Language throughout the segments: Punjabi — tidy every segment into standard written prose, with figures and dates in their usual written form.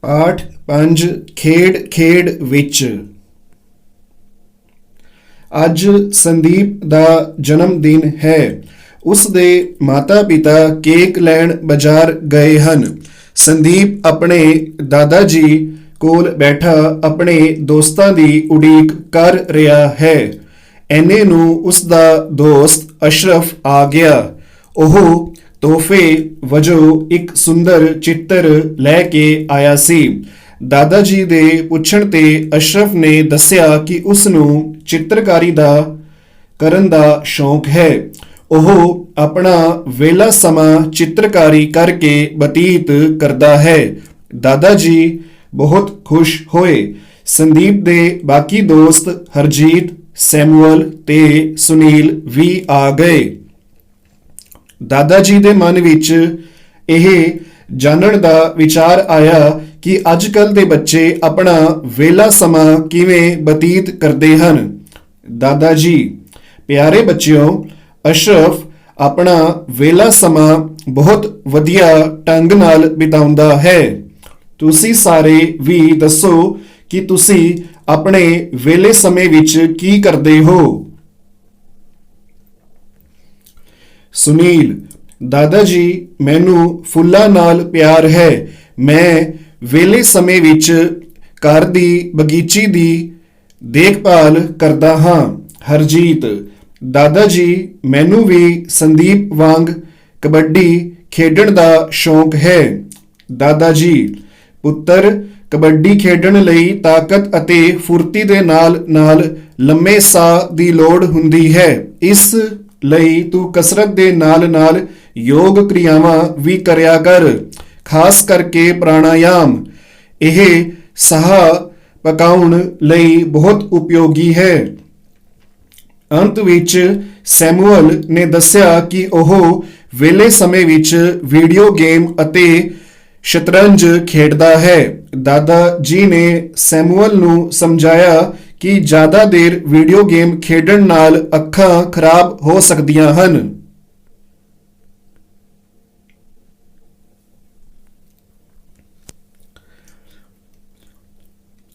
ਪਾਠ 5 ਖੇਡ ਖੇਡ ਵਿੱਚ। ਅੱਜ ਸੰਦੀਪ ਦਾ ਜਨਮ ਦਿਨ ਹੈ। ਉਸ ਦੇ ਮਾਤਾ ਪਿਤਾ ਕੇਕ ਲੈਣ ਬਾਜ਼ਾਰ ਗਏ ਹਨ। ਸੰਦੀਪ ਆਪਣੇ ਦਾਦਾ ਜੀ ਕੋਲ ਬੈਠਾ ਆਪਣੇ ਦੋਸਤਾਂ ਦੀ ਉਡੀਕ ਕਰ ਰਿਹਾ ਹੈ। ਐਨੇ ਨੂੰ ਉਸ ਦਾ ਦੋਸਤ ਅਸ਼ਰਫ ਆ ਗਿਆ। ਉਹ ਤੋਹਫੇ ਵਜੋਂ ਇੱਕ ਸੁੰਦਰ ਚਿੱਤਰ ਲੈ ਕੇ ਆਇਆ ਸੀ। ਦਾਦਾ ਜੀ ਦੇ ਪੁੱਛਣ ਤੇ ਅਸ਼ਰਫ ਨੇ ਦੱਸਿਆ ਕਿ ਉਸ ਨੂੰ ਚਿੱਤਰਕਾਰੀ ਕਰਨ ਦਾ ਸ਼ੌਂਕ ਹੈ। ਉਹ ਆਪਣਾ ਵਿਹਲਾ ਸਮਾਂ ਚਿੱਤਰਕਾਰੀ ਕਰਕੇ ਬਤੀਤ ਕਰਦਾ ਹੈ। ਦਾਦਾ ਜੀ ਬਹੁਤ ਖੁਸ਼ ਹੋਏ। ਸੰਦੀਪ ਦੇ ਬਾਕੀ ਦੋਸਤ ਹਰਜੀਤ, ਸੈਮੂਅਲ ਤੇ ਸੁਨੀਲ ਵੀ ਆ ਗਏ। ਦਾਦਾ ਜੀ ਦੇ ਮਨ ਵਿੱਚ ਇਹ ਜਾਣਨ ਦਾ ਵਿਚਾਰ ਆਇਆ ਕਿ ਅੱਜ-ਕੱਲ੍ਹ ਦੇ ਬੱਚੇ ਆਪਣਾ ਵਿਹਲਾ ਸਮਾਂ ਕਿਵੇਂ ਬਤੀਤ ਕਰਦੇ ਹਨ। ਦਾਦਾ ਜੀ, ਪਿਆਰੇ ਬੱਚਿਓ, ਅਸ਼ਰਫ ਆਪਣਾ ਵਿਹਲਾ ਸਮਾਂ ਬਹੁਤ ਵਧੀਆ ਢੰਗ ਨਾਲ ਬਿਤਾਉਂਦਾ ਹੈ। ਤੁਸੀਂ ਸਾਰੇ ਵੀ ਦੱਸੋ ਕਿ ਤੁਸੀਂ ਆਪਣੇ ਵਿਹਲੇ ਸਮੇਂ ਵਿੱਚ ਕੀ ਕਰਦੇ ਹੋ। ਸੁਨੀਲ, ਦਾਦਾ ਜੀ, ਮੈਨੂੰ ਫੁੱਲਾਂ ਨਾਲ ਪਿਆਰ ਹੈ। ਮੈਂ ਵਿਹਲੇ ਸਮੇਂ ਵਿੱਚ ਘਰ ਦੀ ਬਗੀਚੀ ਦੀ ਦੇਖਭਾਲ ਕਰਦਾ ਹਾਂ। ਹਰਜੀਤ, ਦਾਦਾ ਜੀ, ਮੈਨੂੰ ਵੀ ਸੰਦੀਪ ਵਾਂਗ ਕਬੱਡੀ ਖੇਡਣ ਦਾ ਸ਼ੌਂਕ ਹੈ। ਦਾਦਾ ਜੀ, ਪੁੱਤਰ, ਕਬੱਡੀ ਖੇਡਣ ਲਈ ਤਾਕਤ ਅਤੇ ਫੁਰਤੀ ਦੇ ਨਾਲ-ਨਾਲ ਲੰਮੇ ਸਾਹ ਦੀ ਲੋੜ ਹੁੰਦੀ ਹੈ। ਇਸ ਲਈ ਤੂੰ ਕਸਰਤ ਦੇ ਨਾਲ-ਨਾਲ ਯੋਗ ਕਿਰਿਆਵਾਂ ਵੀ ਕਰਿਆ ਕਰ, ਖਾਸ ਕਰਕੇ ਪ੍ਰਾਣਾਯਾਮ। ਇਹ ਸਾਹ ਪਕਾਉਣ ਲਈ ਬਹੁਤ ਉਪਯੋਗੀ ਹੈ। ਅੰਤ ਵਿੱਚ ਸੈਮੂਅਲ ਨੇ ਦੱਸਿਆ ਕਿ ਉਹ ਵਿਹਲੇ ਸਮੇਂ ਵਿੱਚ ਵੀਡੀਓ ਗੇਮ ਅਤੇ ਸ਼ਤਰੰਜ ਖੇਡਦਾ ਹੈ। ਦਾਦਾ ਜੀ ਨੇ ਸੈਮੂਅਲ ਨੂੰ ਸਮਝਾਇਆ ਕਿ ਜ਼ਿਆਦਾ ਦੇਰ ਵੀਡੀਓ ਗੇਮ ਖੇਡਣ ਨਾਲ ਅੱਖਾਂ ਖਰਾਬ ਹੋ ਸਕਦੀਆਂ ਹਨ।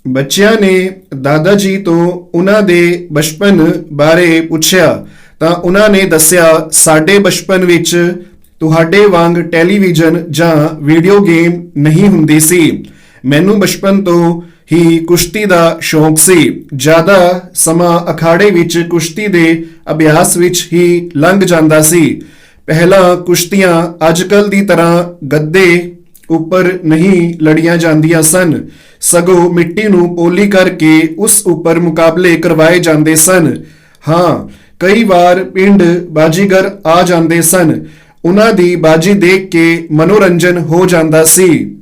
ਬੱਚਿਆਂ ਨੇ ਦਾਦਾ ਜੀ ਤੋਂ ਉਹਨਾਂ ਦੇ ਬਚਪਨ ਬਾਰੇ ਪੁੱਛਿਆ ਤਾਂ ਉਹਨਾਂ ਨੇ ਦੱਸਿਆ, ਸਾਡੇ ਬਚਪਨ ਵਿੱਚ ਤੁਹਾਡੇ ਵਾਂਗ ਟੈਲੀਵਿਜ਼ਨ ਜਾਂ ਵੀਡੀਓ ਗੇਮ ਨਹੀਂ ਹੁੰਦੀ ਸੀ। ਮੈਨੂੰ ਬਚਪਨ ਤੋਂ ਹੀ ਕੁਸ਼ਤੀ ਦਾ ਸ਼ੌਂਕ ਸੀ। ਜ਼ਿਆਦਾ ਸਮਾਂ ਅਖਾੜੇ ਵਿੱਚ ਕੁਸ਼ਤੀ ਦੇ ਅਭਿਆਸ ਵਿੱਚ ਹੀ ਲੰਘ ਜਾਂਦਾ ਸੀ। ਪਹਿਲਾਂ ਕੁਸ਼ਤੀਆਂ ਅੱਜ-ਕੱਲ੍ਹ ਦੀ ਤਰ੍ਹਾਂ ਗੱਦੇ ਉੱਪਰ ਨਹੀਂ ਲੜੀਆਂ ਜਾਂਦੀਆਂ ਸਨ, ਸਗੋਂ ਮਿੱਟੀ ਨੂੰ ਪੋਲੀ ਕਰਕੇ ਉਸ ਉੱਪਰ ਮੁਕਾਬਲੇ ਕਰਵਾਏ ਜਾਂਦੇ ਸਨ। ਹਾਂ, ਕਈ ਵਾਰ ਪਿੰਡ ਬਾਜੀਗਰ ਆ ਜਾਂਦੇ ਸਨ। ਉਹਨਾਂ ਦੀ ਬਾਜੀ ਦੇਖ ਕੇ ਮਨੋਰੰਜਨ ਹੋ ਜਾਂਦਾ ਸੀ।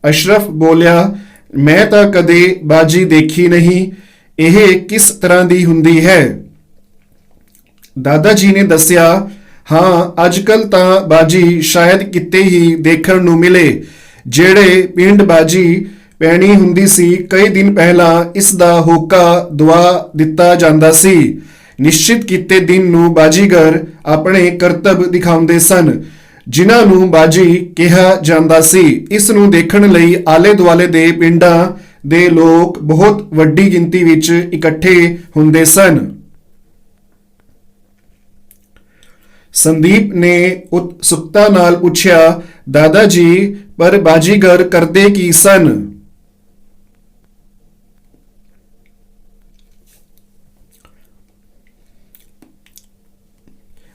ਅਸ਼ਰਫ ਬੋਲਿਆ, ਮੈਂ ਤਾਂ ਕਦੇ ਬਾਜੀ ਦੇਖੀ ਨਹੀਂ। ਇਹ ਕਿਸ ਤਰ੍ਹਾਂ ਦੀ ਹੁੰਦੀ ਹੈ। ਦਾਦਾ ਜੀ ਨੇ ਦੱਸਿਆ, ਹਾਂ, ਅੱਜ-ਕੱਲ੍ਹ ਤਾਂ ਬਾਜੀ ਸ਼ਾਇਦ ਕਿਤੇ ਹੀ ਦੇਖਣ ਨੂੰ ਮਿਲੇ। ਜਿਹੜੇ ਪਿੰਡ ਬਾਜੀ ਪੈਣੀ ਹੁੰਦੀ ਸੀ, ਕਈ ਦਿਨ ਪਹਿਲਾਂ ਇਸ ਦਾ ਹੋਕਾ ਦਵਾ ਦਿੱਤਾ ਜਾਂਦਾ ਸੀ। ਨਿਸ਼ਚਿਤ ਕੀਤੇ ਦਿਨ ਨੂੰ ਬਾਜੀਗਰ ਆਪਣੇ ਕਰਤੱਵ ਦਿਖਾਉਂਦੇ ਸਨ, ਜਿਨ੍ਹਾਂ ਨੂੰ ਬਾਜੀ ਕਿਹਾ ਜਾਂਦਾ ਸੀ। ਇਸ ਨੂੰ ਦੇਖਣ ਲਈ ਆਲੇ-ਦੁਆਲੇ ਦੇ ਪਿੰਡਾਂ ਦੇ ਲੋਕ ਬਹੁਤ ਵੱਡੀ ਗਿਣਤੀ ਵਿੱਚ ਇਕੱਠੇ ਹੁੰਦੇ ਸਨ। ਸੰਦੀਪ ਨੇ ਉਤਸੁਕਤਾ ਨਾਲ ਪੁੱਛਿਆ, ਦਾਦਾ ਜੀ, ਪਰ ਬਾਜੀਗਰ ਕਰਦੇ ਕੀ ਸਨ।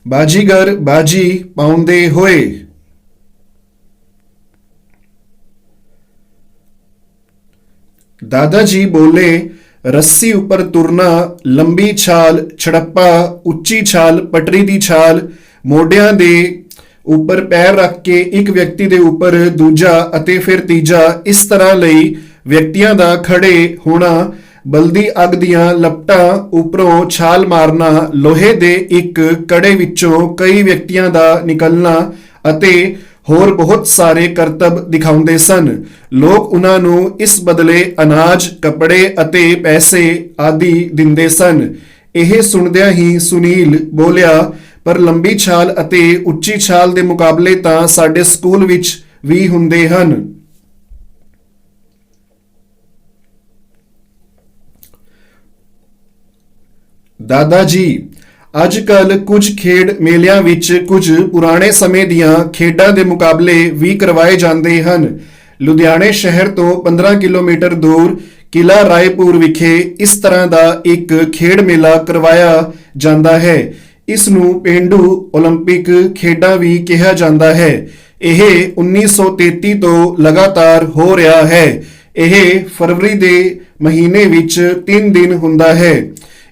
ਬਾਜੀਗਰ ਬਾਜੀ ਪਾਉਂਦੇ ਹੋਏ। ਦਾਦਾ ਜੀ ਬੋਲੇ, ਰੱਸੀ ਉੱਪਰ ਤੁਰਨਾ, ਲੰਬੀ ਛਾਲ, ਛੜੱਪਾ, ਉੱਚੀ ਛਾਲ, ਪਟਰੀ ਦੀ ਛਾਲ, ਮੋਢਿਆਂ ਦੇ ਉੱਪਰ ਪੈਰ ਰੱਖ ਕੇ ਇੱਕ ਵਿਅਕਤੀ ਦੇ ਉੱਪਰ ਦੂਜਾ ਅਤੇ ਫਿਰ ਤੀਜਾ, ਇਸ ਤਰ੍ਹਾਂ ਲਈ ਵਿਅਕਤੀਆਂ ਦਾ ਖੜੇ ਹੋਣਾ, ਬਲਦੀ ਅੱਗ ਦੀਆਂ ਲਪਟਾਂ ਉੱਪਰੋਂ ਛਾਲ ਮਾਰਨਾ, ਲੋਹੇ ਦੇ ਇੱਕ ਕੜੇ ਵਿੱਚੋਂ ਕਈ ਵਿਅਕਤੀਆਂ ਦਾ ਨਿਕਲਣਾ ਅਤੇ ਹੋਰ ਬਹੁਤ ਸਾਰੇ ਕਰਤੱਵ ਦਿਖਾਉਂਦੇ ਸਨ। ਲੋਕ ਉਹਨਾਂ ਨੂੰ ਇਸ ਬਦਲੇ ਅਨਾਜ, ਕੱਪੜੇ ਅਤੇ ਪੈਸੇ ਆਦਿ ਦਿੰਦੇ ਸਨ। ਇਹ ਸੁਣਦਿਆਂ ਹੀ ਸੁਨੀਲ ਬੋਲਿਆ, ਪਰ ਲੰਬੀ ਛਾਲ ਅਤੇ ਉੱਚੀ ਛਾਲ ਦੇ ਮੁਕਾਬਲੇ ਤਾਂ ਸਾਡੇ ਸਕੂਲ ਵਿੱਚ ਵੀ ਹੁੰਦੇ ਹਨ। ਦਾਦਾ ਜੀ, ਅੱਜ ਕੱਲ ਕੁਝ ਖੇਡ ਮੇਲਿਆਂ ਵਿੱਚ ਕੁਝ ਪੁਰਾਣੇ ਸਮੇਂ ਦੀਆਂ ਖੇਡਾਂ ਦੇ ਮੁਕਾਬਲੇ ਵੀ ਕਰਵਾਏ ਜਾਂਦੇ ਹਨ। ਲੁਧਿਆਣੇ ਸ਼ਹਿਰ ਤੋਂ 15 ਕਿਲੋਮੀਟਰ ਦੂਰ ਕਿਲਾ ਰਾਏਪੁਰ ਵਿਖੇ ਇਸ ਤਰ੍ਹਾਂ ਦਾ ਇੱਕ ਖੇਡ ਮੇਲਾ ਕਰਵਾਇਆ ਜਾਂਦਾ ਹੈ। ਇਸ ਨੂੰ ਪੇਂਡੂ ਓਲੰਪਿਕ ਖੇਡਾਂ ਵੀ ਕਿਹਾ ਜਾਂਦਾ ਹੈ। ਇਹ 1933 ਤੋਂ ਲਗਾਤਾਰ ਹੋ ਰਿਹਾ ਹੈ। ਇਹ ਫਰਵਰੀ ਦੇ ਮਹੀਨੇ ਵਿੱਚ 3 ਦਿਨ ਹੁੰਦਾ ਹੈ।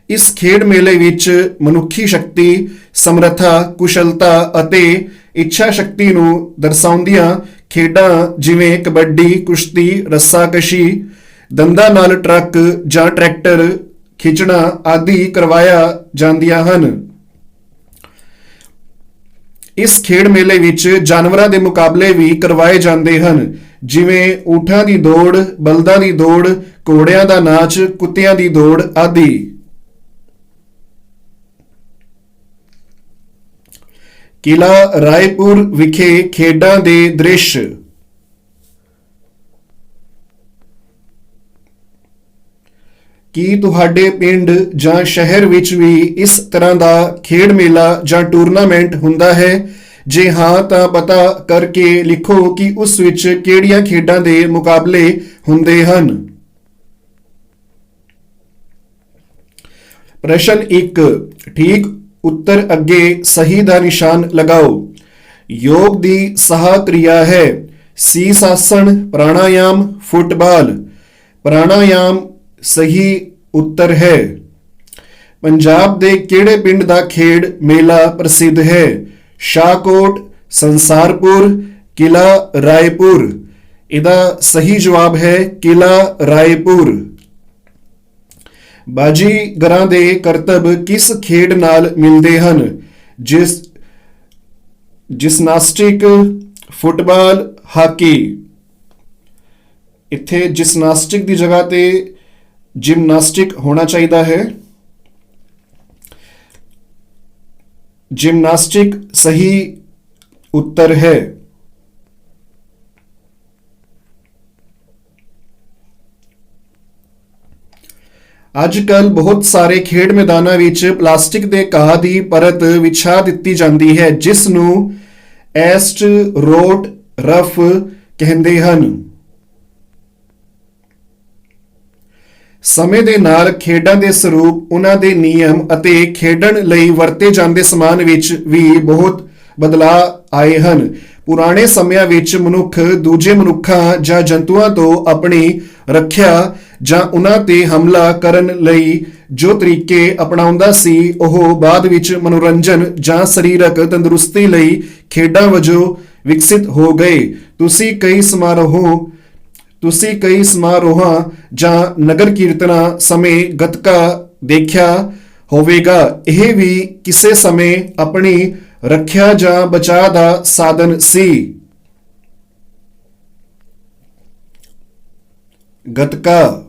ਇਸ ਖੇਡ ਮੇਲੇ ਵਿੱਚ ਮਨੁੱਖੀ ਸ਼ਕਤੀ, ਸਮਰੱਥਾ, ਕੁਸ਼ਲਤਾ ਅਤੇ ਇੱਛਾ ਸ਼ਕਤੀ ਨੂੰ ਦਰਸਾਉਂਦੀਆਂ ਖੇਡਾਂ ਜਿਵੇਂ ਕਬੱਡੀ, ਕੁਸ਼ਤੀ, ਰੱਸਾਕਸ਼ੀ, ਦੰਦਾਂ ਨਾਲ ਟਰੱਕ ਜਾਂ ਟਰੈਕਟਰ ਖਿੱਚਣਾ ਆਦਿ ਕਰਵਾਇਆ ਜਾਂਦੀਆਂ ਹਨ। ਇਸ ਖੇਡ ਮੇਲੇ ਵਿੱਚ ਜਾਨਵਰਾਂ ਦੇ ਮੁਕਾਬਲੇ ਵੀ ਕਰਵਾਏ ਜਾਂਦੇ ਹਨ, ਜਿਵੇਂ ਊਠਾਂ ਦੀ ਦੌੜ, ਬਲਦਾਂ ਦੀ ਦੌੜ, ਘੋੜਿਆਂ ਦਾ ਨਾਚ, ਕੁੱਤਿਆਂ ਦੀ ਦੌੜ ਆਦਿ। ਕਿਲਾ ਰਾਏਪੁਰ ਵਿਖੇ ਖੇਡਾਂ ਦੇ ਦ੍ਰਿਸ਼। ਕੀ ਤੁਹਾਡੇ ਪਿੰਡ ਜਾਂ ਸ਼ਹਿਰ ਵਿੱਚ ਵੀ ਇਸ ਤਰ੍ਹਾਂ ਦਾ ਖੇਡ ਮੇਲਾ ਜਾਂ ਟੂਰਨਾਮੈਂਟ ਹੁੰਦਾ ਹੈ? ਜੇ ਹਾਂ ਤਾਂ ਪਤਾ ਕਰਕੇ ਲਿਖੋ ਕਿ ਉਸ ਵਿੱਚ ਕਿਹੜੀਆਂ ਖੇਡਾਂ ਦੇ ਮੁਕਾਬਲੇ ਹੁੰਦੇ ਹਨ। ਪ੍ਰਸ਼ਨ 1, ਠੀਕ ਉੱਤਰ ਅੱਗੇ ਸਹੀ ਦਾ ਨਿਸ਼ਾਨ ਲਗਾਓ। ਯੋਗ ਦੀ ਸਾਹ ਕਿਰਿਆ ਹੈ। ਸੀਸ ਆਸਣ, ਪ੍ਰਾਣਾਯਾਮ, ਫੁੱਟਬਾਲ। ਪ੍ਰਾਣਾਯਾਮ ਸਹੀ ਉੱਤਰ ਹੈ। ਪੰਜਾਬ ਦੇ ਕਿਹੜੇ ਪਿੰਡ ਦਾ ਖੇਡ ਮੇਲਾ ਪ੍ਰਸਿੱਧ ਹੈ? ਸ਼ਾਹਕੋਟ, ਸੰਸਾਰਪੁਰ, ਕਿਲਾ ਰਾਏਪੁਰ। ਇਹਦਾ ਸਹੀ ਜਵਾਬ ਹੈ ਕਿਲਾ ਰਾਏਪੁਰ। ਬਾਜੀਗਰਾਂ ਦੇ ਕਰਤੱਵ ਕਿਸ ਖੇਡ ਨਾਲ ਮਿਲਦੇ ਹਨ? Gymnastic, football, hockey. ਇੱਥੇ ਜਿਮਨਾਸਟਿਕ ਦੀ ਜਗ੍ਹਾ ਤੇ ਜਿਮਨਾਸਟਿਕ ਹੋਣਾ ਚਾਹੀਦਾ ਹੈ। ਜਿਮਨਾਸਟਿਕ ਸਹੀ ਉੱਤਰ ਹੈ। ਅੱਜ ਕੱਲ ਬਹੁਤ ਸਾਰੇ ਖੇਡ ਮੈਦਾਨਾਂ ਵਿੱਚ ਪਲਾਸਟਿਕ ਦੇ ਘਾਹ ਦੀ ਪਰਤ ਵਿਛਾ ਦਿੱਤੀ ਜਾਂਦੀ ਹੈ, ਜਿਸ ਨੂੰ ਐਸਟਰੋਟ ਰਫ ਕਹਿੰਦੇ ਹਨ। ਸਮੇਂ ਦੇ ਨਾਲ ਖੇਡਾਂ ਦੇ ਸਰੂਪ, ਉਹਨਾਂ ਦੇ ਨਿਯਮ ਅਤੇ ਖੇਡਣ ਲਈ ਵਰਤੇ ਜਾਂਦੇ ਸਮਾਨ ਵਿੱਚ ਵੀ ਬਹੁਤ ਬਦਲਾਅ ਆਏ ਹਨ। ਪੁਰਾਣੇ ਸਮਿਆਂ ਵਿੱਚ ਮਨੁੱਖ ਦੂਜੇ ਮਨੁੱਖਾਂ ਜਾਂ ਜੰਤੂਆਂ ਤੋਂ ਆਪਣੀ ਰੱਖਿਆ ਜਾਂ ਉਹਨਾਂ ਤੇ ਹਮਲਾ ਕਰਨ ਲਈ ਜੋ ਤਰੀਕੇ ਅਪਣਾਉਂਦਾ ਸੀ, ਉਹ ਬਾਅਦ ਵਿੱਚ ਮਨੋਰੰਜਨ ਜਾਂ ਸਰੀਰਕ ਤੰਦਰੁਸਤੀ ਲਈ ਖੇਡਾਂ ਵਜੋਂ ਵਿਕਸਿਤ ਹੋ ਗਏ। ਤੁਸੀਂ ਕਈ ਸਮਾਰੋਹਾਂ ਜਾਂ ਨਗਰ ਕੀਰਤਨਾਂ ਸਮੇਂ ਗੱਤਕਾ ਦੇਖਿਆ ਹੋਵੇਗਾ। ਇਹ ਵੀ ਕਿਸੇ ਸਮੇਂ ਆਪਣੀ ਰੱਖਿਆ ਜਾਂ ਬਚਾਅ ਦਾ ਸਾਧਨ ਸੀ। ਗੱਤਕਾ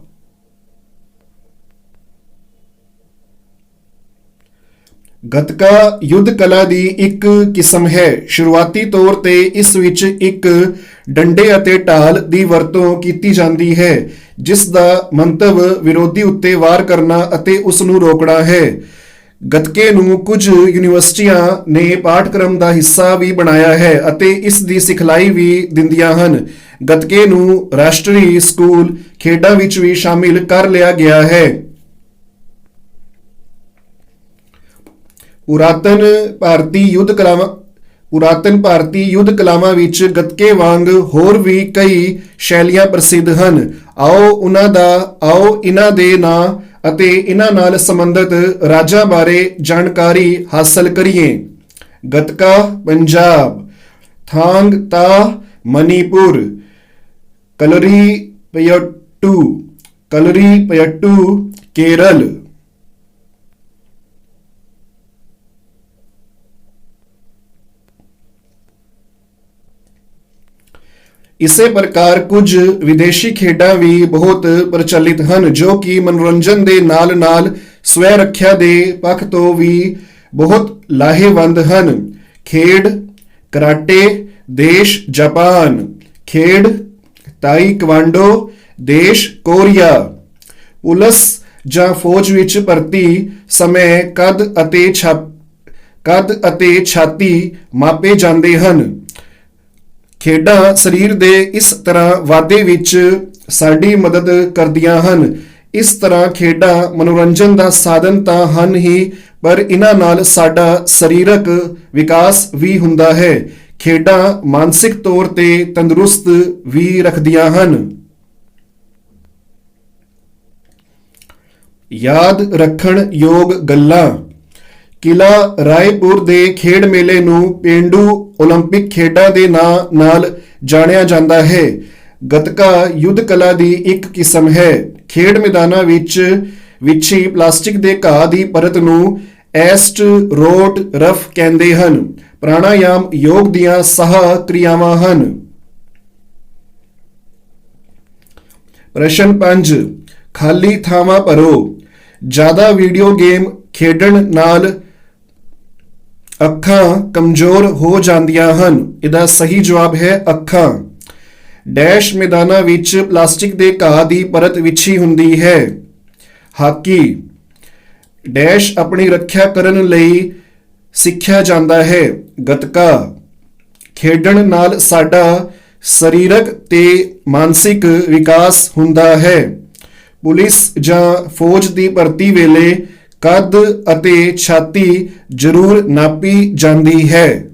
ਗੱਤਕਾ ਯੁੱਧ ਕਲਾ ਦੀ ਇੱਕ ਕਿਸਮ ਹੈ। ਸ਼ੁਰੂਆਤੀ ਤੌਰ ਤੇ ਇਸ ਵਿੱਚ ਇੱਕ ਡੰਡੇ ਅਤੇ ਢਾਲ ਦੀ ਵਰਤੋਂ ਕੀਤੀ ਜਾਂਦੀ ਹੈ, ਜਿਸ ਦਾ ਮੰਤਵ ਵਿਰੋਧੀ ਉੱਤੇ ਵਾਰ ਕਰਨਾ ਅਤੇ ਉਸ ਨੂੰ ਰੋਕਣਾ ਹੈ। ਗੱਤਕੇ ਨੂੰ ਕੁਝ ਯੂਨੀਵਰਸਿਟੀਆਂ ਨੇ ਪਾਠਕ੍ਰਮ ਦਾ ਹਿੱਸਾ ਵੀ ਬਣਾਇਆ ਹੈ ਅਤੇ ਇਸ ਦੀ ਸਿਖਲਾਈ ਵੀ ਦਿੰਦੀਆਂ ਹਨ। ਗੱਤਕੇ ਨੂੰ ਰਾਸ਼ਟਰੀ ਸਕੂਲ ਖੇਡਾਂ ਵਿੱਚ ਵੀ ਸ਼ਾਮਿਲ ਕਰ ਲਿਆ ਗਿਆ ਹੈ। ਪੁਰਾਤਨ ਭਾਰਤੀ ਯੁੱਧ ਕਲਾਵਾਂ ਵਿੱਚ ਗੱਤਕੇ ਵਾਂਗ ਹੋਰ ਵੀ ਕਈ ਸ਼ੈਲੀਆਂ ਪ੍ਰਸਿੱਧ ਹਨ। ਆਓ ਇਹਨਾਂ ਦੇ ਨਾਂ ਅਤੇ ਇਹਨਾਂ ਨਾਲ ਸੰਬੰਧਿਤ ਰਾਜਾਂ ਬਾਰੇ ਜਾਣਕਾਰੀ ਹਾਸਲ ਕਰੀਏ। ਗੱਤਕਾ ਪੰਜਾਬ, ਥਾਂਗ ਤਾ ਮਣੀਪੁਰ, ਕਲਰੀਪਯੱਟੂ ਕੇਰਲ। ਇਸੇ ਪ੍ਰਕਾਰ ਕੁਝ ਵਿਦੇਸ਼ੀ ਖੇਡਾਂ ਵੀ ਬਹੁਤ ਪ੍ਰਚਲਿਤ ਹਨ, ਜੋ ਕਿ ਮਨੋਰੰਜਨ ਦੇ ਨਾਲ-ਨਾਲ ਸਵੈ ਰੱਖਿਆ ਦੇ ਪੱਖ ਤੋਂ ਵੀ ਬਹੁਤ ਲਾਹੇਵੰਦ ਹਨ। ਖੇਡ ਕਰਾਟੇ, ਦੇਸ਼ ਜਾਪਾਨ। ਖੇਡ ਤਾਈਕਵਾਂਡੋ, ਦੇਸ਼ ਕੋਰੀਆ। ਪੁਲਿਸ ਜਾਂ ਫੌਜ ਵਿੱਚ ਭਰਤੀ ਸਮੇਂ ਕੱਦ ਅਤੇ ਛਾਤੀ ਮਾਪੇ ਜਾਂਦੇ ਹਨ। ਖੇਡਾਂ ਸਰੀਰ ਦੇ ਇਸ ਤਰ੍ਹਾਂ ਵਾਧੇ ਵਿੱਚ ਸਾਡੀ ਮਦਦ ਕਰਦੀਆਂ ਹਨ। ਇਸ ਤਰ੍ਹਾਂ ਖੇਡਾਂ ਮਨੋਰੰਜਨ ਦਾ ਸਾਧਨ ਤਾਂ ਹਨ ਹੀ, ਪਰ ਇਹਨਾਂ ਨਾਲ ਸਾਡਾ ਸਰੀਰਕ ਵਿਕਾਸ ਵੀ ਹੁੰਦਾ ਹੈ। ਖੇਡਾਂ ਮਾਨਸਿਕ ਤੌਰ ਤੇ ਤੰਦਰੁਸਤ ਵੀ ਰੱਖਦੀਆਂ ਹਨ। ਯਾਦ ਰੱਖਣ ਯੋਗ ਗੱਲਾਂ। ਕਿਲਾ ਰਾਏਪੁਰ ਦੇ ਖੇਡ ਮੇਲੇ ਨੂੰ ਪੇਂਡੂ ਓਲੰਪਿਕ ਖੇਡਾਂ ਦੇ ਨਾਂ ਨਾਲ ਜਾਣਿਆ ਜਾਂਦਾ ਹੈ। ਗੱਤਕਾ ਯੁੱਧ ਕਲਾ ਦੀ ਇੱਕ ਕਿਸਮ ਹੈ। ਖੇਡ ਮੈਦਾਨਾਂ ਵਿੱਚ ਵਿਛੀ ਪਲਾਸਟਿਕ ਦੇ ਘਾਹ ਦੀ ਪਰਤ ਨੂੰ ਐਸਟ ਰੋਟ ਰਫ ਕਹਿੰਦੇ ਹਨ। ਪ੍ਰਾਣਾਯਾਮ ਯੋਗ ਦੀਆਂ ਸਾਹ ਕਿਰਿਆਵਾਂ ਹਨ। ਪ੍ਰਸ਼ਨ 5 ਖਾਲੀ ਥਾਵਾਂ ਭਰੋ। ਜ਼ਿਆਦਾ ਵੀਡੀਓ ਗੇਮ ਖੇਡਣ ਨਾਲ ਅੱਖਾਂ ਕਮਜ਼ੋਰ ਹੋ ਜਾਂਦੀਆਂ ਹਨ। ਇਹਦਾ ਸਹੀ ਜਵਾਬ ਹੈ ਅੱਖਾਂ। ਡੈਸ਼ ਮੈਦਾਨਾਂ ਵਿੱਚ ਪਲਾਸਟਿਕ ਦੇ ਘਾਹ ਦੀ ਪਰਤ ਵਿਛੀ ਹੁੰਦੀ ਹੈ। ਹਾਕੀ। ਡੈਸ਼ ਆਪਣੀ ਰੱਖਿਆ ਕਰਨ ਲਈ ਸਿੱਖਿਆ ਜਾਂਦਾ ਹੈ। ਗੱਤਕਾ। ਖੇਡਣ ਨਾਲ ਸਾਡਾ ਸਰੀਰਕ ਤੇ ਮਾਨਸਿਕ ਵਿਕਾਸ ਹੁੰਦਾ ਹੈ। ਪੁਲਿਸ ਜਾਂ ਫੌਜ ਦੀ ਭਰਤੀ ਵੇਲੇ ਕੱਦ ਅਤੇ ਛਾਤੀ ਜ਼ਰੂਰ ਨਾਪੀ ਜਾਂਦੀ ਹੈ।